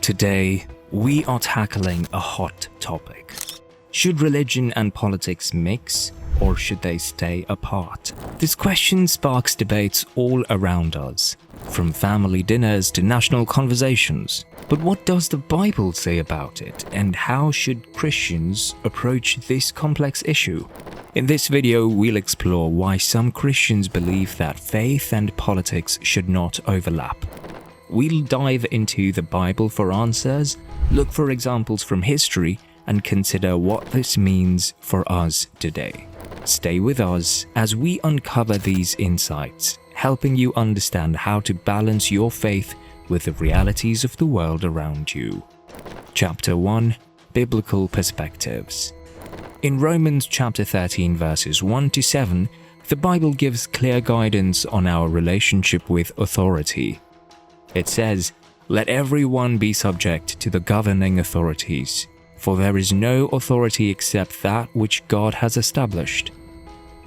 Today, we are tackling a hot topic. Should religion and politics mix, or should they stay apart? This question sparks debates all around us, from family dinners to national conversations. But what does the Bible say about it, and how should Christians approach this complex issue? In this video, we'll explore why some Christians believe that faith and politics should not overlap. We'll dive into the Bible for answers, look for examples from history, and consider what this means for us today. Stay with us as we uncover these insights, helping you understand how to balance your faith with the realities of the world around you. Chapter 1: Biblical Perspectives. In Romans chapter 13 verses 1 to 7, the Bible gives clear guidance on our relationship with authority. It says, "Let everyone be subject to the governing authorities, for there is no authority except that which God has established."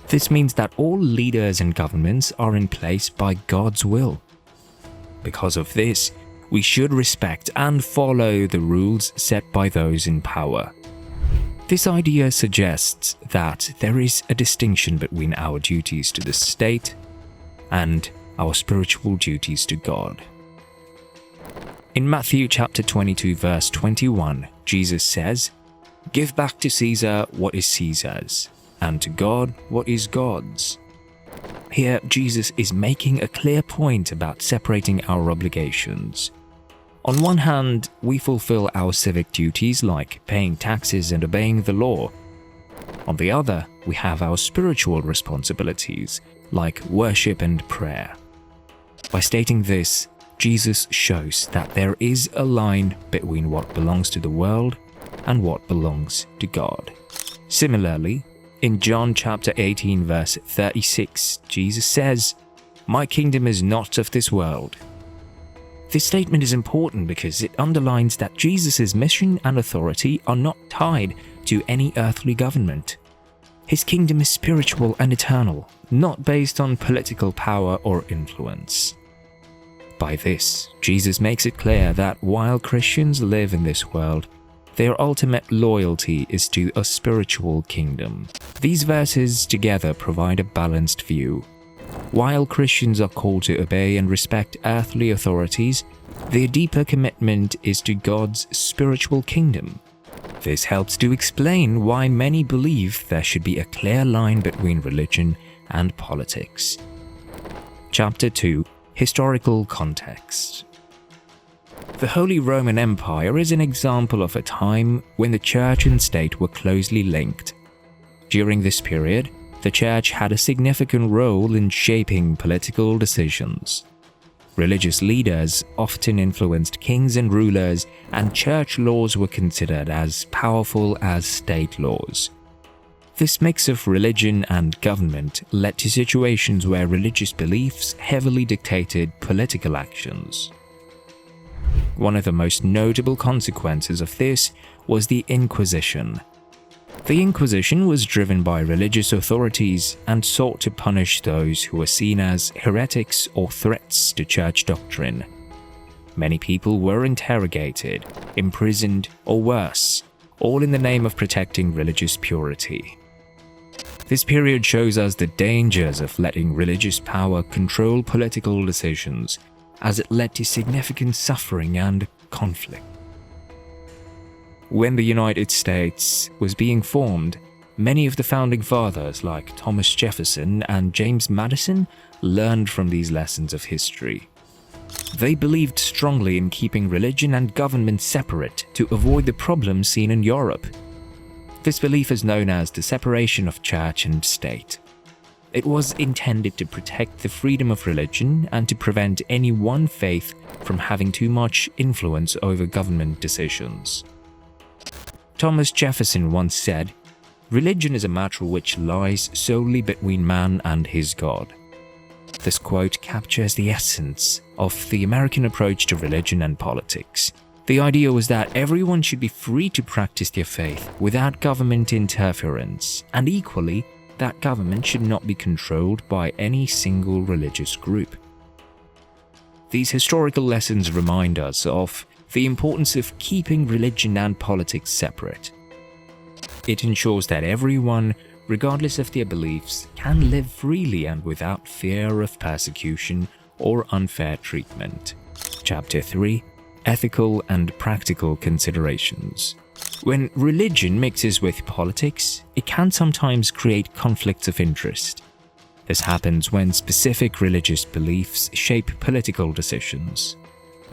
This means that all leaders and governments are in place by God's will. Because of this, we should respect and follow the rules set by those in power. This idea suggests that there is a distinction between our duties to the state and our spiritual duties to God. In Matthew chapter 22 verse 21, Jesus says, "Give back to Caesar what is Caesar's, and to God what is God's." Here, Jesus is making a clear point about separating our obligations. On one hand, we fulfill our civic duties like paying taxes and obeying the law. On the other, we have our spiritual responsibilities like worship and prayer. By stating this, Jesus shows that there is a line between what belongs to the world and what belongs to God. Similarly, in John chapter 18 verse 36, Jesus says, "My kingdom is not of this world." This statement is important because it underlines that Jesus' mission and authority are not tied to any earthly government. His kingdom is spiritual and eternal, not based on political power or influence. By this, Jesus makes it clear that while Christians live in this world, their ultimate loyalty is to a spiritual kingdom. These verses together provide a balanced view. While Christians are called to obey and respect earthly authorities, their deeper commitment is to God's spiritual kingdom. This helps to explain why many believe there should be a clear line between religion and politics. Chapter 2: Historical context. The Holy Roman Empire is an example of a time when the church and state were closely linked. During this period, the church had a significant role in shaping political decisions. Religious leaders often influenced kings and rulers, and church laws were considered as powerful as state laws. This mix of religion and government led to situations where religious beliefs heavily dictated political actions. One of the most notable consequences of this was the Inquisition. The Inquisition was driven by religious authorities and sought to punish those who were seen as heretics or threats to church doctrine. Many people were interrogated, imprisoned, or worse, all in the name of protecting religious purity. This period shows us the dangers of letting religious power control political decisions, as it led to significant suffering and conflict. When the United States was being formed, many of the founding fathers like Thomas Jefferson and James Madison learned from these lessons of history. They believed strongly in keeping religion and government separate to avoid the problems seen in Europe. This belief is known as the separation of church and state. It was intended to protect the freedom of religion and to prevent any one faith from having too much influence over government decisions. Thomas Jefferson once said, "Religion is a matter which lies solely between man and his God." This quote captures the essence of the American approach to religion and politics. The idea was that everyone should be free to practice their faith without government interference, and equally, that government should not be controlled by any single religious group. These historical lessons remind us of the importance of keeping religion and politics separate. It ensures that everyone, regardless of their beliefs, can live freely and without fear of persecution or unfair treatment. Chapter 3: Ethical and Practical Considerations. When religion mixes with politics, it can sometimes create conflicts of interest. This happens when specific religious beliefs shape political decisions.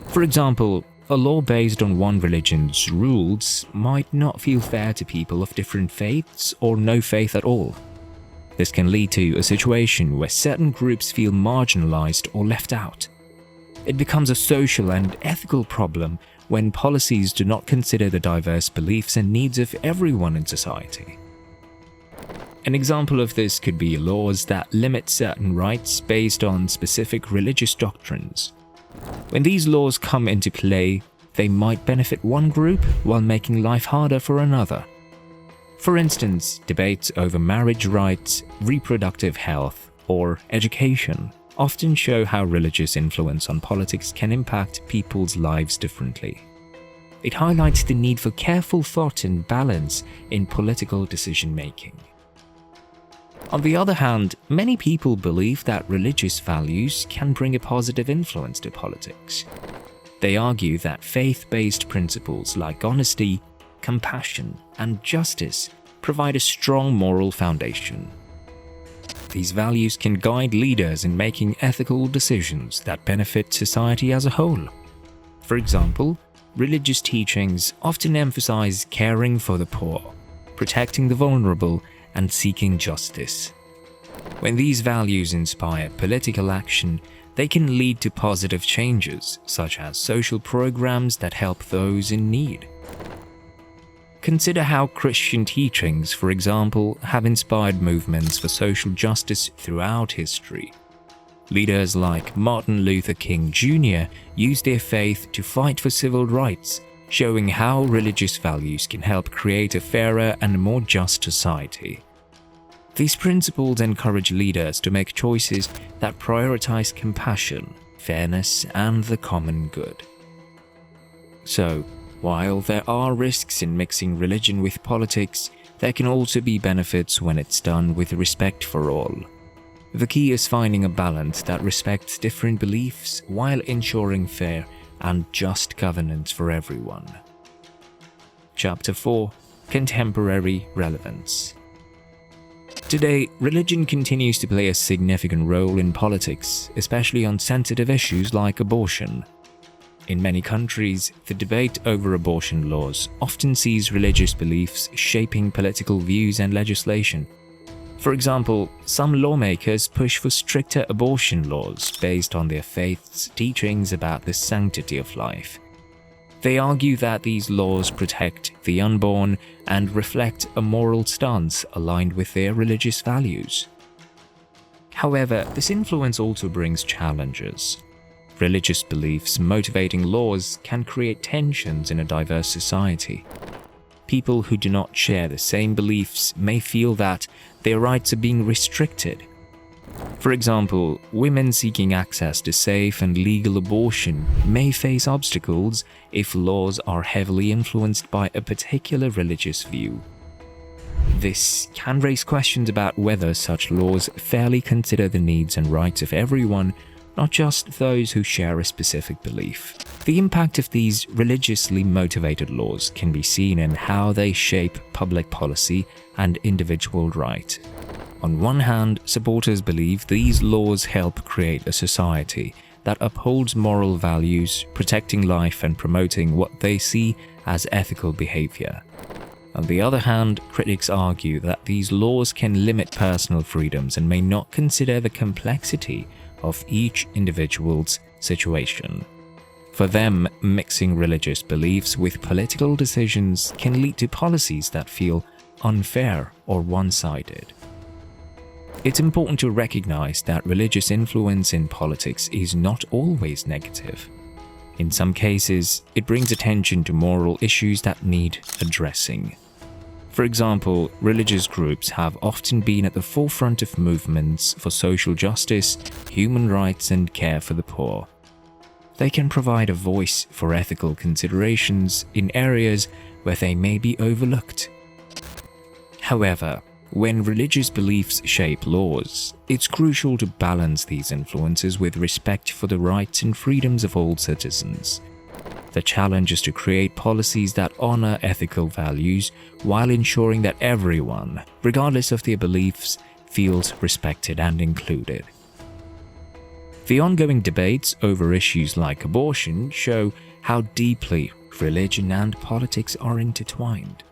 For example, a law based on one religion's rules might not feel fair to people of different faiths or no faith at all. This can lead to a situation where certain groups feel marginalized or left out. It becomes a social and ethical problem when policies do not consider the diverse beliefs and needs of everyone in society. An example of this could be laws that limit certain rights based on specific religious doctrines. When these laws come into play, they might benefit one group while making life harder for another. For instance, debates over marriage rights, reproductive health, or education often show how religious influence on politics can impact people's lives differently. It highlights the need for careful thought and balance in political decision-making. On the other hand, many people believe that religious values can bring a positive influence to politics. They argue that faith-based principles like honesty, compassion, and justice provide a strong moral foundation. These values can guide leaders in making ethical decisions that benefit society as a whole. For example, religious teachings often emphasize caring for the poor, protecting the vulnerable, and seeking justice. When these values inspire political action, they can lead to positive changes, such as social programs that help those in need. Consider how Christian teachings, for example, have inspired movements for social justice throughout history. Leaders like Martin Luther King Jr. used their faith to fight for civil rights, showing how religious values can help create a fairer and more just society. These principles encourage leaders to make choices that prioritize compassion, fairness, and the common good. So, while there are risks in mixing religion with politics, there can also be benefits when it's done with respect for all. The key is finding a balance that respects different beliefs while ensuring fair and just governance for everyone. Chapter 4: Contemporary Relevance. Today, religion continues to play a significant role in politics, especially on sensitive issues like abortion. In many countries, the debate over abortion laws often sees religious beliefs shaping political views and legislation. For example, some lawmakers push for stricter abortion laws based on their faith's teachings about the sanctity of life. They argue that these laws protect the unborn and reflect a moral stance aligned with their religious values. However, this influence also brings challenges. Religious beliefs motivating laws can create tensions in a diverse society. People who do not share the same beliefs may feel that their rights are being restricted. For example, women seeking access to safe and legal abortion may face obstacles if laws are heavily influenced by a particular religious view. This can raise questions about whether such laws fairly consider the needs and rights of everyone, not just those who share a specific belief. The impact of these religiously motivated laws can be seen in how they shape public policy and individual right. On one hand, supporters believe these laws help create a society that upholds moral values, protecting life and promoting what they see as ethical behavior. On the other hand, critics argue that these laws can limit personal freedoms and may not consider the complexity of each individual's situation. For them, mixing religious beliefs with political decisions can lead to policies that feel unfair or one-sided. It's important to recognize that religious influence in politics is not always negative. In some cases, it brings attention to moral issues that need addressing. For example, religious groups have often been at the forefront of movements for social justice, human rights, and care for the poor. They can provide a voice for ethical considerations in areas where they may be overlooked. However, when religious beliefs shape laws, it's crucial to balance these influences with respect for the rights and freedoms of all citizens. The challenge is to create policies that honor ethical values while ensuring that everyone, regardless of their beliefs, feels respected and included. The ongoing debates over issues like abortion show how deeply religion and politics are intertwined.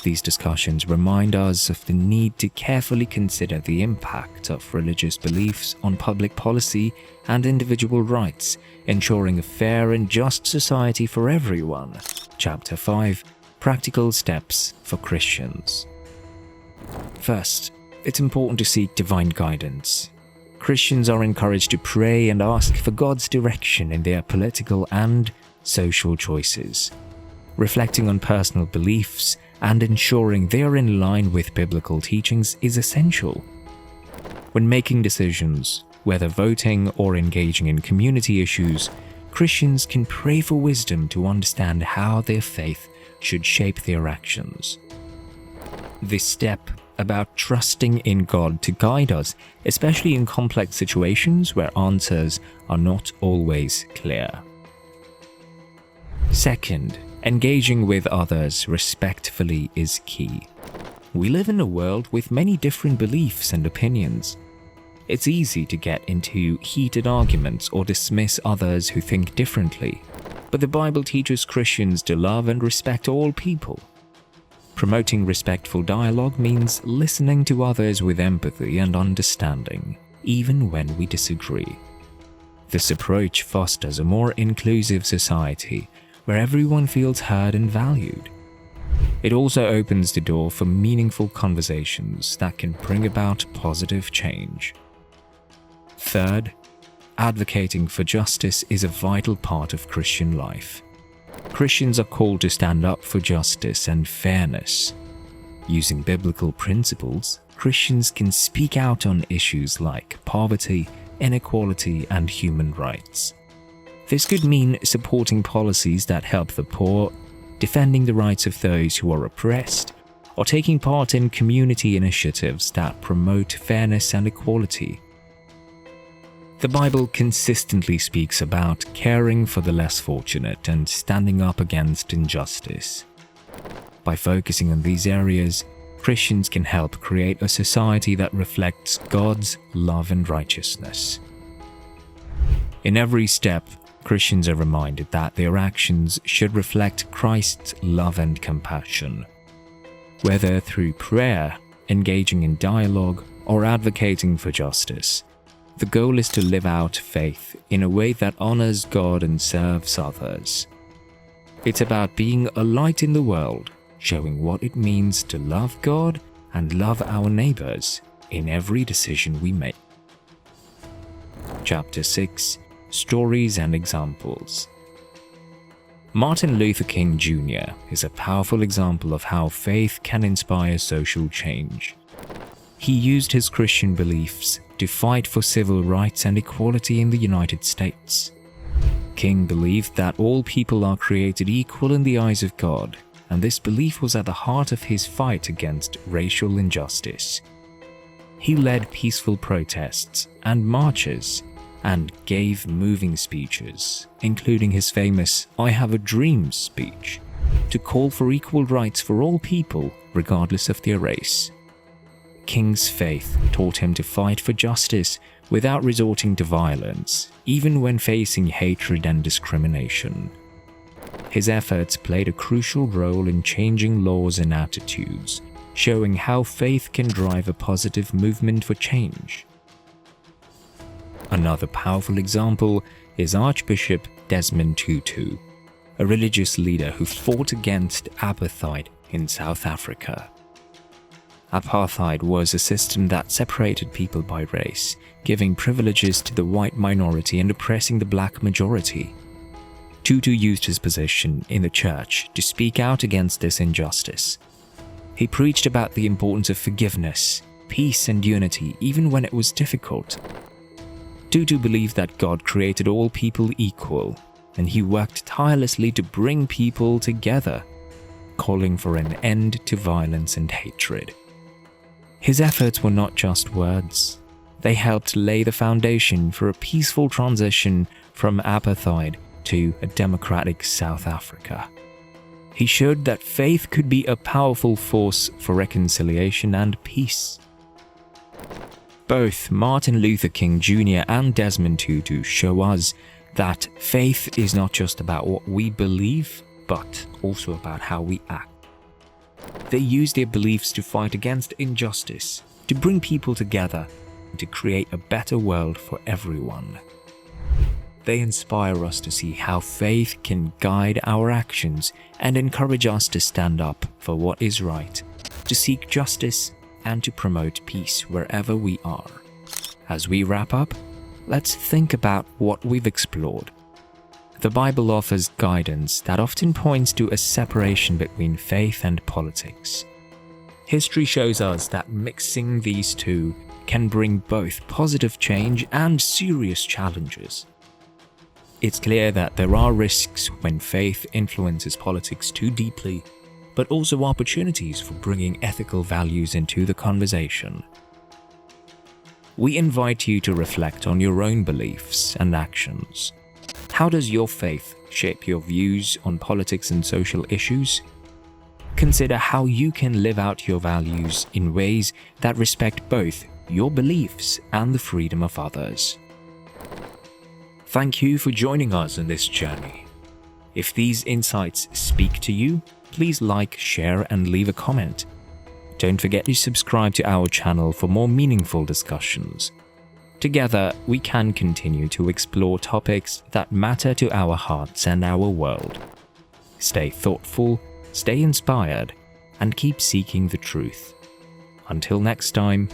These discussions remind us of the need to carefully consider the impact of religious beliefs on public policy and individual rights, ensuring a fair and just society for everyone. Chapter 5: Practical Steps for Christians. First, it's important to seek divine guidance. Christians are encouraged to pray and ask for God's direction in their political and social choices. Reflecting on personal beliefs and ensuring they are in line with biblical teachings is essential. When making decisions, whether voting or engaging in community issues, Christians can pray for wisdom to understand how their faith should shape their actions. This step about trusting in God to guide us, especially in complex situations where answers are not always clear. Second, engaging with others respectfully is key. We live in a world with many different beliefs and opinions. It's easy to get into heated arguments or dismiss others who think differently, but the Bible teaches Christians to love and respect all people. Promoting respectful dialogue means listening to others with empathy and understanding, even when we disagree. This approach fosters a more inclusive society where everyone feels heard and valued. It also opens the door for meaningful conversations that can bring about positive change. Third, advocating for justice is a vital part of Christian life. Christians are called to stand up for justice and fairness. Using biblical principles, Christians can speak out on issues like poverty, inequality, and human rights. This could mean supporting policies that help the poor, defending the rights of those who are oppressed, or taking part in community initiatives that promote fairness and equality. The Bible consistently speaks about caring for the less fortunate and standing up against injustice. By focusing on these areas, Christians can help create a society that reflects God's love and righteousness. In every step, Christians are reminded that their actions should reflect Christ's love and compassion. Whether through prayer, engaging in dialogue, or advocating for justice, the goal is to live out faith in a way that honors God and serves others. It's about being a light in the world, showing what it means to love God and love our neighbors in every decision we make. Chapter 6: Stories and Examples. Martin Luther King Jr. is a powerful example of how faith can inspire social change. He used his Christian beliefs to fight for civil rights and equality in the United States. King believed that all people are created equal in the eyes of God, and this belief was at the heart of his fight against racial injustice. He led peaceful protests and marches and gave moving speeches, including his famous "I Have a Dream" speech, to call for equal rights for all people, regardless of their race. King's faith taught him to fight for justice without resorting to violence, even when facing hatred and discrimination. His efforts played a crucial role in changing laws and attitudes, showing how faith can drive a positive movement for change. Another powerful example is Archbishop Desmond Tutu, a religious leader who fought against apartheid in South Africa. Apartheid was a system that separated people by race, giving privileges to the white minority and oppressing the black majority. Tutu used his position in the church to speak out against this injustice. He preached about the importance of forgiveness, peace, and unity, even when it was difficult. due to believe that God created all people equal, and he worked tirelessly to bring people together, calling for an end to violence and hatred. His efforts were not just words. They helped lay the foundation for a peaceful transition from apartheid to a democratic South Africa. He showed that faith could be a powerful force for reconciliation and peace. Both Martin Luther King Jr. and Desmond Tutu show us that faith is not just about what we believe, but also about how we act. They use their beliefs to fight against injustice, to bring people together, and to create a better world for everyone. They inspire us to see how faith can guide our actions and encourage us to stand up for what is right, to seek justice, and to promote peace wherever we are. As we wrap up, let's think about what we've explored. The Bible offers guidance that often points to a separation between faith and politics. History shows us that mixing these two can bring both positive change and serious challenges. It's clear that there are risks when faith influences politics too deeply, but also opportunities for bringing ethical values into the conversation. We invite you to reflect on your own beliefs and actions. How does your faith shape your views on politics and social issues? Consider how you can live out your values in ways that respect both your beliefs and the freedom of others. Thank you for joining us in this journey. If these insights speak to you, please like, share, and leave a comment. Don't forget to subscribe to our channel for more meaningful discussions. Together, we can continue to explore topics that matter to our hearts and our world. Stay thoughtful, stay inspired, and keep seeking the truth. Until next time,